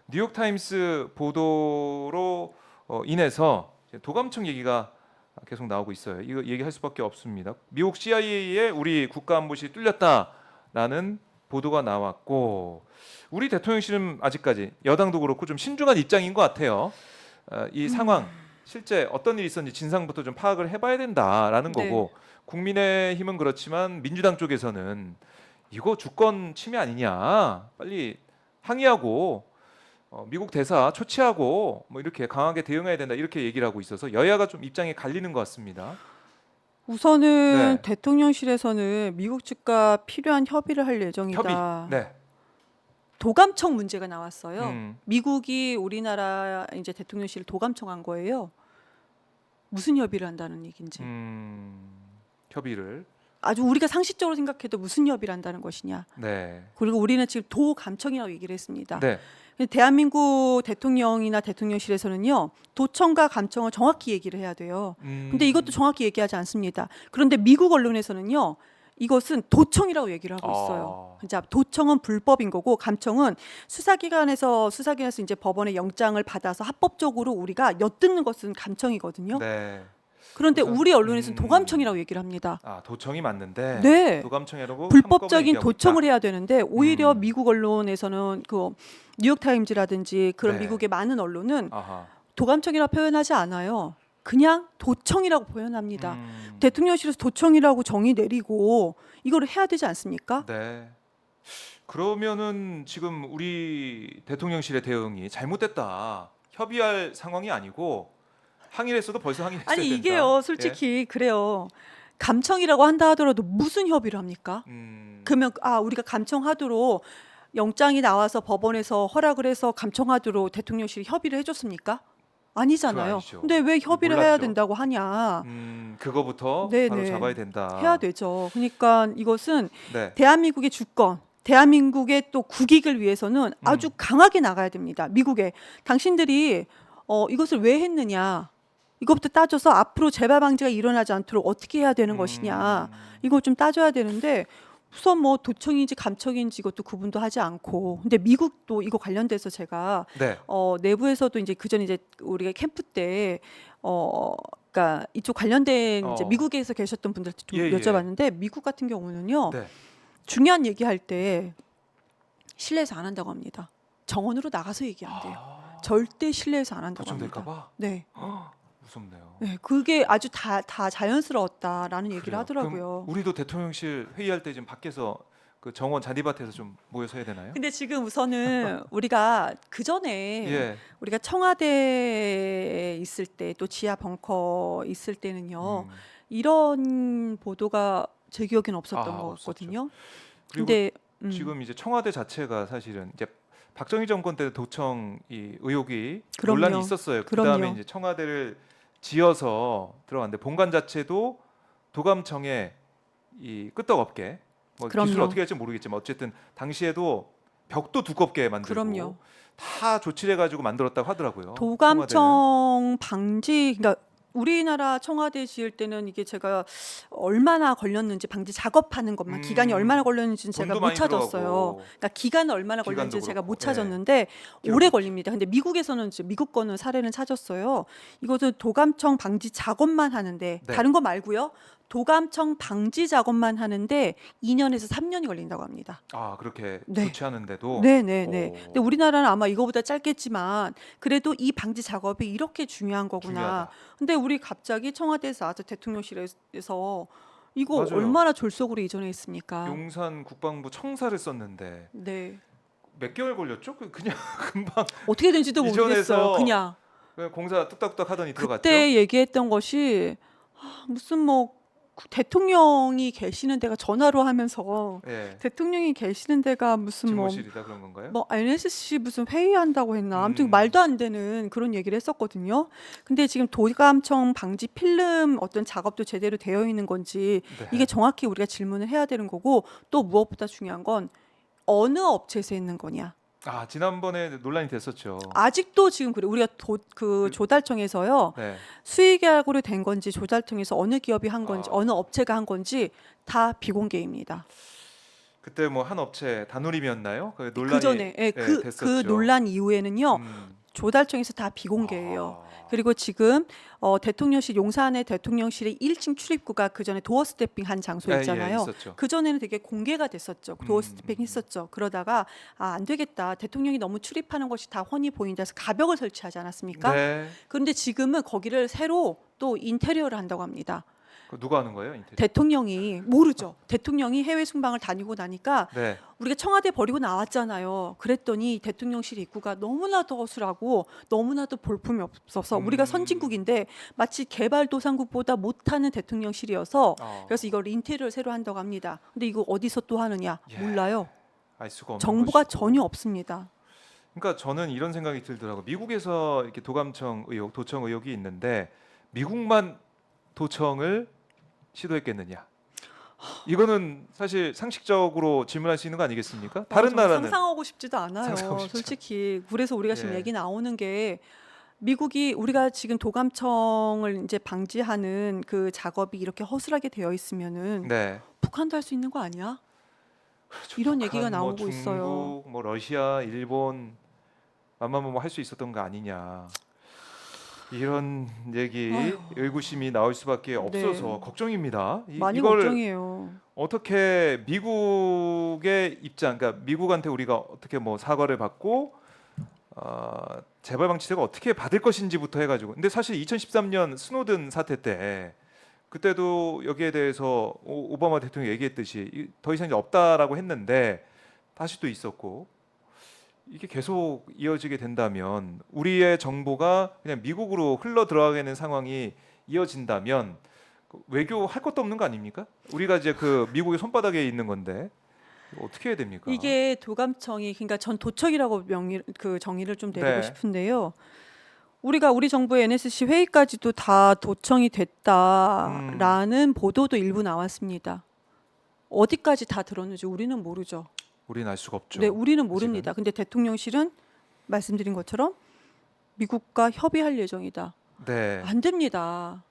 뉴욕타임스 보도로 인해서 도감청 얘기가 계속 나오고 있어요. 이거 얘기할 수밖에 없습니다. 미국 CIA에 우리 국가안보실이 뚫렸다라는 보도가 나왔고 우리 대통령실은 아직까지 여당도 그렇고 좀 신중한 입장인 것 같아요. 이 상황 실제 어떤 일이 있었는지 진상부터 좀 파악을 해봐야 된다라는 네. 거고 국민의힘은 그렇지만 민주당 쪽에서는 이거 주권 침해 아니냐 빨리 항의하고 미국 대사 초치하고 뭐 이렇게 강하게 대응해야 된다 이렇게 얘기를 하고 있어서 여야가 좀 입장이 갈리는 것 같습니다. 우선은 네. 대통령실에서는 미국 측과 필요한 협의를 할 예정이다. 협의. 네. 도감청 문제가 나왔어요. 음. 미국이 우리나라 이제 대통령실을 도감청한 거예요. 무슨 협의를 한다는 얘기인지. 협의를. 아주 우리가 상식적으로 생각해도 무슨 협의를 한다는 것이냐. 네. 그리고 우리는 지금 도감청이라고 얘기를 했습니다. 네. 대한민국 대통령이나 대통령실에서는요, 도청과 감청을 정확히 얘기를 해야 돼요. 근데 이것도 정확히 얘기하지 않습니다. 그런데 미국 언론에서는요, 이것은 도청이라고 얘기를 하고 있어요. 자, 도청은 불법인 거고 감청은 수사기관에서 이제 법원의 영장을 받아서 합법적으로 우리가 엿듣는 것은 감청이거든요. 네. 그런데 우선, 우리 언론에서는 도감청이라고 얘기를 합니다. 아 도청이 맞는데 네. 도감청이라고 불법적인 도청을 해야 되는데 오히려 음. 미국 언론에서는 그 뉴욕타임즈라든지 그런 네. 미국의 많은 언론은 아하. 도감청이라고 표현하지 않아요. 그냥 도청이라고 표현합니다. 음. 대통령실에서 도청이라고 정의 내리고 이거를 해야 되지 않습니까? 네. 그러면은 지금 우리 대통령실의 대응이 잘못됐다. 협의할 상황이 아니고 항의를 했어도 벌써 항의했어야 아니 된다. 이게요, 솔직히 그래요. 감청이라고 한다 하더라도 무슨 협의를 합니까? 그러면 우리가 감청하도록 영장이 나와서 법원에서 허락을 해서 감청하도록 대통령실이 협의를 해줬습니까? 아니잖아요. 아니죠. 근데 왜 협의를 해야 몰랐죠. 된다고 하냐? 그거부터 네네. 바로 잡아야 된다. 해야 되죠. 그러니까 이것은 네. 대한민국의 주권, 대한민국의 또 국익을 위해서는 아주 강하게 나가야 됩니다. 미국에 당신들이 이것을 왜 했느냐? 이것부터 따져서 앞으로 재발 방지가 일어나지 않도록 어떻게 해야 되는 것이냐? 이거 좀 따져야 되는데 우선 뭐 도청인지 감청인지 이것도 구분도 하지 않고 근데 미국도 이거 관련돼서 제가 네. 내부에서도 이제 그전 이제 우리가 캠프 때 그러니까 이쪽 관련된 이제 미국에서 계셨던 분들한테 좀 예, 예. 여쭤봤는데 미국 같은 경우는요 네. 중요한 얘기할 때 실내에서 안 한다고 합니다. 정원으로 나가서 얘기한대요. 절대 실내에서 안 한다고 합니다. 도청될까봐 네. 무섭네요. 네, 그게 아주 다 자연스러웠다라는 얘기를 그래요. 하더라고요. 그럼 우리도 대통령실 회의할 때 지금 밖에서 그 정원 잔디밭에서 좀 모여서 해야 되나요? 근데 지금 우선은 우리가 그 전에 예. 우리가 청와대에 있을 때 또 지하 벙커 있을 때는요 이런 보도가 제 기억에는 없었던 것 없었죠. 같거든요. 그리고 근데 지금 이제 청와대 자체가 사실은 이제 박정희 정권 때 도청 이 의혹이 그럼요. 논란이 있었어요. 그럼요. 그다음에 이제 청와대를 지어서 들어갔는데 본관 자체도 도감청의 이 끄떡없게 뭐 그럼요. 기술을 어떻게 할지 모르겠지만 어쨌든 당시에도 벽도 두껍게 만들고 그럼요. 다 조치를 해가지고 만들었다고 하더라고요. 청와대는. 도감청 방지 그러니까 우리나라 청와대 지을 때는 이게 제가 얼마나 걸렸는지 방지 작업하는 것만 기간이 얼마나 걸렸는지는 제가 돈도 못 많이 찾았어요. 들어가고. 그러니까 기간은 얼마나 기간도 걸렸는지 제가 못 그렇고. 찾았는데 예. 오래 걸립니다. 근데 미국에서는 지금 미국 거는 사례는 찾았어요. 이것은 도감청 방지 작업만 하는데 네. 다른 거 말고요. 도감청 방지 작업만 하는데 2년에서 3년이 걸린다고 합니다. 그렇게 네. 조치하는데도 네네네. 오. 근데 우리나라는 아마 이거보다 짧겠지만 그래도 이 방지 작업이 이렇게 중요한 거구나. 중요하다. 근데 우리 갑자기 청와대에서 와서 대통령실에서 이거 맞아요. 얼마나 졸속으로 이전했습니까? 용산 국방부 청사를 썼는데 네. 몇 개월 걸렸죠? 그냥 금방 어떻게 된지도 모르겠어요. 이전해서 그냥 공사 뚝딱뚝딱 하더니 들어갔죠. 그때 얘기했던 것이 무슨 뭐 대통령이 계시는 데가 전화로 하면서 예. 대통령이 계시는 데가 무슨 집무실이다 그런 건가요? 뭐 NSC 무슨 회의한다고 했나 아무튼 말도 안 되는 그런 얘기를 했었거든요. 근데 지금 도감청 방지 필름 어떤 작업도 제대로 되어 있는 건지 네. 이게 정확히 우리가 질문을 해야 되는 거고 또 무엇보다 중요한 건 어느 업체에서 했는 거냐. 지난번에 논란이 됐었죠. 아직도 지금 그래 우리가 그 조달청에서요 네. 수의계약으로 된 건지 조달청에서 어느 기업이 한 건지 어느 업체가 한 건지 다 비공개입니다. 그때 뭐 한 업체 다누림이었나요? 그 논란이 그 전에 그 됐었죠. 논란 이후에는요. 음. 조달청에서 다 비공개예요. 아. 그리고 지금 대통령실 용산의 대통령실의 1층 출입구가 그 전에 도어 스태핑 한 장소 예, 있잖아요. 있었죠. 그 전에는 되게 공개가 됐었죠. 도어 음. 스태핑 했었죠. 그러다가 안 되겠다. 대통령이 너무 출입하는 것이 다 훤히 보인다 해서 가벽을 설치하지 않았습니까? 네. 그런데 지금은 거기를 새로 또 인테리어를 한다고 합니다. 그 누가 하는 거예요? 인테리어? 대통령이 모르죠. 대통령이 해외 순방을 다니고 나니까 네. 우리가 청와대 버리고 나왔잖아요. 그랬더니 대통령실 입구가 너무나도 허술하고 너무나도 볼품이 없어서 우리가 선진국인데 마치 개발도상국보다 못하는 대통령실이어서 그래서 이걸 인테리어를 새로 한다고 합니다. 근데 이거 어디서 또 하느냐? 예. 몰라요. 알 수가 없는 정보가 것이고. 전혀 없습니다. 그러니까 저는 이런 생각이 들더라고요. 미국에서 이렇게 도감청 의혹, 도청 의혹이 있는데 미국만 도청을 시도했겠느냐? 이거는 사실 상식적으로 질문할 수 있는 거 아니겠습니까? 다른 정말 나라는 상상하고 싶지도 않아요. 상상하고 싶지 솔직히 그래서 우리가 지금 예. 얘기 나오는 게 미국이 우리가 지금 도감청을 이제 방지하는 그 작업이 이렇게 허술하게 되어 있으면은 네. 북한도 할 수 있는 거 아니야? 그렇죠. 이런 북한, 얘기가 뭐 나오고 중국, 있어요. 뭐 러시아, 일본 아마 뭐 할 수 있었던 거 아니냐. 이런 얘기 아유. 의구심이 나올 수밖에 없어서 네. 걱정입니다. 많이 이걸 걱정이에요. 어떻게 미국의 입장, 그러니까 미국한테 우리가 어떻게 뭐 사과를 받고 재발 방지책을 어떻게 받을 것인지부터 해가지고. 근데 사실 2013년 스노든 사태 때 그때도 여기에 대해서 오바마 대통령이 얘기했듯이 더 이상 이제 없다라고 했는데 다시 또 있었고. 이게 계속 이어지게 된다면 우리의 정보가 그냥 미국으로 흘러 들어가게 되는 상황이 이어진다면 외교 할 것도 없는 거 아닙니까? 우리가 이제 그 미국의 손바닥에 있는 건데 어떻게 해야 됩니까? 이게 도감청이 그러니까 전 도청이라고 정의를 좀 내리고 네. 싶은데요. 우리가 우리 정부의 NSC 회의까지도 다 도청이 됐다라는 보도도 일부 나왔습니다. 어디까지 다 들었는지 우리는 모르죠. 우리는 알 수가 없죠. 네, 우리는 모릅니다. 근데 대통령실은 말씀드린 것처럼 미국과 협의할 예정이다. 네. 안 됩니다.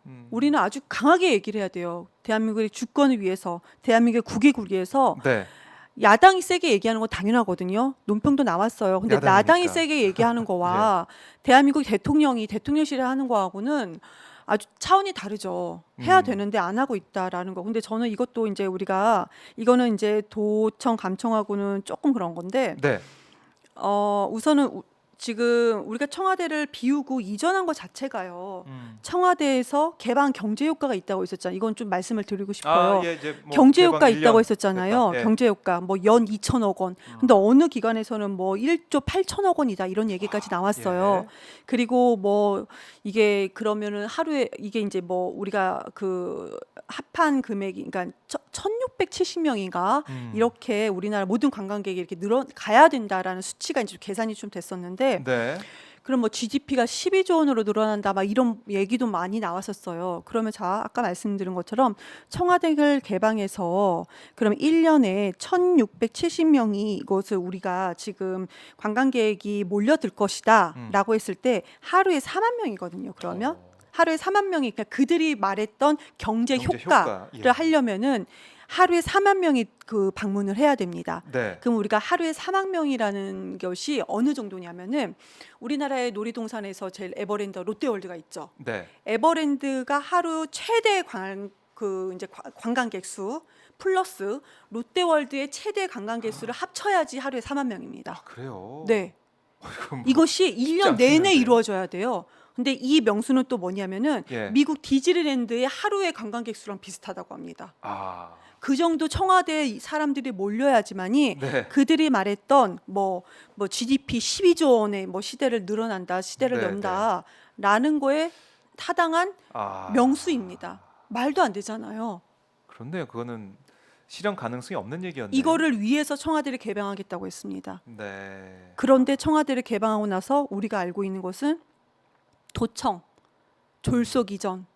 음. 우리는 아주 강하게 얘기를 해야 돼요. 대한민국의 주권을 위해서, 대한민국의 국익을 위해서 네. 야당이 세게 얘기하는 건 당연하거든요. 논평도 나왔어요. 근데 야당이니까. 야당이 세게 얘기하는 거와 대한민국 대통령이 대통령실에 하는 거하고는 아주 차원이 다르죠. 해야 되는데 안 하고 있다라는 거. 근데 저는 이것도 이제 우리가 이거는 이제 도청 감청하고는 조금 그런 건데 네. 우선은 지금 우리가 청와대를 비우고 이전한 것 자체가요. 청와대에서 개방 경제 효과가 있다고 했었잖아요. 이건 좀 말씀을 드리고 싶어요. 예, 이제 뭐 경제 개방 효과 1년 있다고 했었잖아요. 됐다. 예. 경제 효과 뭐 연 2천억 원. 근데 어느 기관에서는 뭐 1조 8천억 원이다 이런 얘기까지 나왔어요. 예. 그리고 뭐 이게 그러면은 하루에 이게 이제 뭐 우리가 그 합한 금액이 그러니까 1,670명인가 이렇게 우리나라 모든 관광객이 이렇게 가야 된다라는 수치가 이제 계산이 좀 됐었는데 네. 그럼 뭐 GDP가 12조 원으로 늘어난다 막 이런 얘기도 많이 나왔었어요. 그러면 자 아까 말씀드린 것처럼 청와대를 개방해서 그럼 1년에 1,670명이 이것을 우리가 지금 관광객이 몰려들 것이다라고 했을 때 하루에 4만 명이거든요. 그러면 하루에 4만 명이 그러니까 그들이 말했던 경제 효과를 예. 하려면은 하루에 4만 명이 그 방문을 해야 됩니다. 네. 그럼 우리가 하루에 4만 명이라는 것이 어느 정도냐면은 우리나라의 놀이동산에서 제일 에버랜드 롯데월드가 있죠. 네. 에버랜드가 하루 최대 관광객 수 플러스 롯데월드의 최대 관광객 수를 합쳐야지 하루에 4만 명입니다. 그래요. 네. 그럼 뭐 이것이 1년 내내 않겠는데. 이루어져야 돼요. 근데 이 명수는 또 뭐냐면은 예. 미국 디즈니랜드의 하루의 관광객 수랑 비슷하다고 합니다. 아. 그 정도 청와대 사람들이 몰려야지만이 네. 그들이 말했던 뭐 GDP 12조 원의 뭐 시대를 늘어난다, 시대를 네, 연다라는 거에 타당한 아. 명수입니다. 말도 안 되잖아요. 그런데요. 그거는 실현 가능성이 없는 얘기였네요. 이거를 위해서 청와대를 개방하겠다고 했습니다. 네. 그런데 청와대를 개방하고 나서 우리가 알고 있는 것은 도청, 졸속 이전,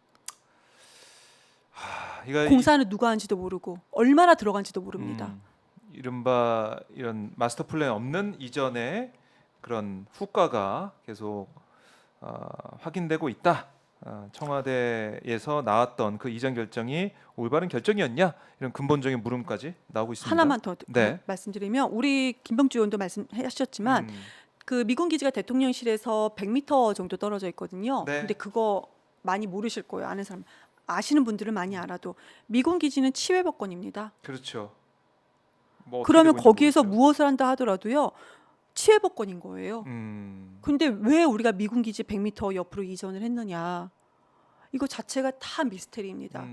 이거 공사는 누가 한지도 모르고 얼마나 들어간지도 모릅니다. 이른바 이런 마스터 플랜 없는 이전에 그런 후과가 계속 확인되고 있다. 청와대에서 나왔던 그 이전 결정이 올바른 결정이었냐 이런 근본적인 물음까지 나오고 있습니다. 하나만 더 네. 말씀드리면 우리 김병주 의원도 말씀하셨지만 그 미군 기지가 대통령실에서 100m 정도 떨어져 있거든요. 네. 근데 그거 많이 모르실 거예요. 아는 사람 아시는 분들은 많이 알아도 미군 기지는 치외법권입니다. 그렇죠. 뭐 어떻게 그러면 되고 있는지 거기에서 모르죠. 무엇을 한다 하더라도요. 치외법권인 거예요. 근데 왜 우리가 미군 기지 100m 옆으로 이전을 했느냐? 이거 자체가 다 미스테리입니다.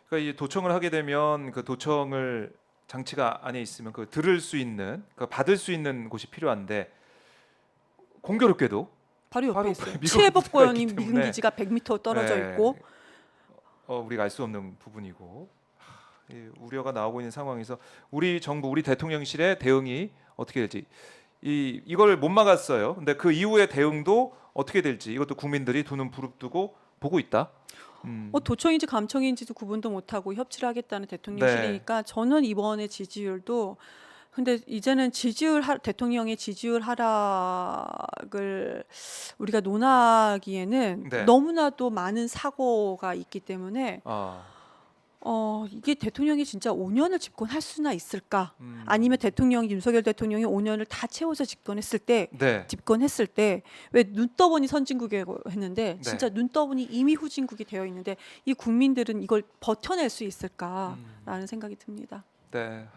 그러니까 이 도청을 하게 되면 그 도청을 장치가 안에 있으면 그 들을 수 있는, 그 받을 수 있는 곳이 필요한데 공교롭게도 바로 옆에 바로 있어요. 미군 치외법권이 기지가 있기 미군 때문에 기지가 100m 떨어져 네, 있고 우리가 알 수 없는 부분이고 우려가 나오고 있는 상황에서 우리 정부, 우리 대통령실의 대응이 어떻게 될지 이걸 못 막았어요. 근데 그 이후의 대응도 어떻게 될지 이것도 국민들이 두 눈 부릅뜨고 보고 있다. 도청인지 감청인지도 구분도 못하고 협치를 하겠다는 대통령실이니까 저는 이번에 지지율도 근데 이제는 대통령의 지지율 하락을 우리가 논하기에는 네. 너무나도 많은 사고가 있기 때문에 이게 대통령이 진짜 5년을 집권할 수나 있을까? 아니면 윤석열 대통령이 5년을 다 채워서 집권했을 때 왜 눈 떠보니 선진국이라고 했는데 진짜 눈 떠보니 이미 후진국이 되어 있는데 이 국민들은 이걸 버텨낼 수 있을까라는 생각이 듭니다. 네.